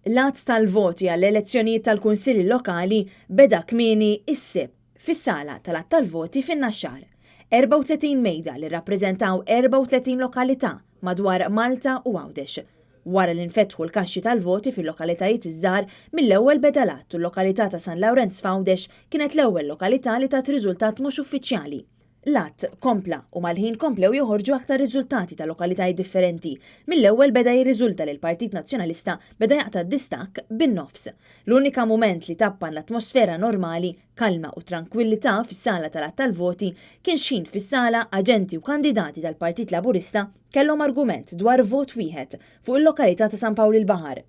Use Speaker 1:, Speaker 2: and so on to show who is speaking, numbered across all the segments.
Speaker 1: L-att tal-voti għall-elezzjonijiet tal-kunsilli lokali beda kmieni is-Sibt fis-sala tal-att tal-voti fin-Naxxar. 34 mejda li rrappreżentaw 34 lokalità madwar Malta u Għawdex. Wara li nfetħu l-kaxxi tal-voti fil-lokalitajiet iż-żgħar mill-ewwel beda l-att u l-lokalità ta' San Lawrenz f'Għawdex kienet l-ewwel lokalità li tat riżultat mhux uffiċjali. L-att kompla u mal-ħin komplew joħorġu aktar riżultati ta' lokalitajiet differenti. Mill-ewwel beda jirriżulta li l-Partit Nazzjonalista beda jaqta' d-distakk bin-nofs. L-unika mument li tappan l-atmosfera normali, kalma u tranquillità fis-sala tal-att tal-voti kien xin fis-sala aġenti u kandidati tal-Partit Laburista kellhom argument dwar vot wieħed fuq il-lokalità ta' San Pawl il-Baħar.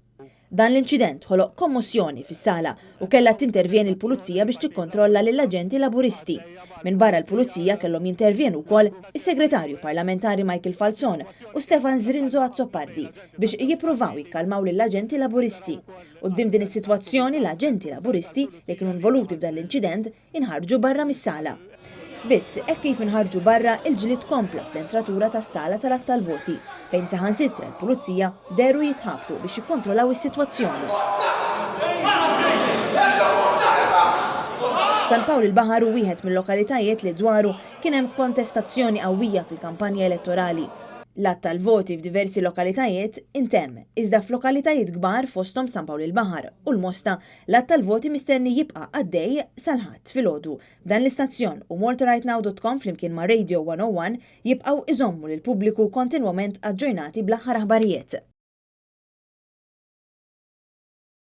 Speaker 1: Dan l-inċident ħoloq kommozzjoni fis-sala u kellha tintervjeni l-pulizija biex tikkontrolla lill-aġenti laburisti. Minn barra l-pulizija kellhom jintervjenu wkoll is-segretarju parlamentari Michael Falzon u Stefan Zrinzo Azzopardi biex jippruvaw jikkalmaw lill-aġenti laburisti. Quddiem din is-sitwazzjoni l-aġenti laburisti li kienu involuti f'dan l-inċident inħarġu barra mis-sala. Biss hekk kif inħarġu barra il-ġlied kompla fl-entratura tas-sala tal-att tal-voti fejn saħansitra l-pulizija deru jitħabtu biex jikkontrollaw is-sitwazzjoni. San Pawl il-Baħar u wieħed mill-lokalitajiet li dwaru kien hemm kontestazzjoni qawwija fil-kampanja elettorali. L-att tal-voti f'diversi lokalitajiet intemm, iżda f'lokalitajiet kbar fosthom San Pawl il-Baħar u l-Mosta l-att tal-voti mistenni jibqa' għaddej sal-ħadd filgħodu. B'dan l-istazzjon u maltarightnow.com flimkien ma' Radio 101 jibqgħu iżommu lil pubbliku kontinwament aġġornati bl-aħħar aħbarijiet.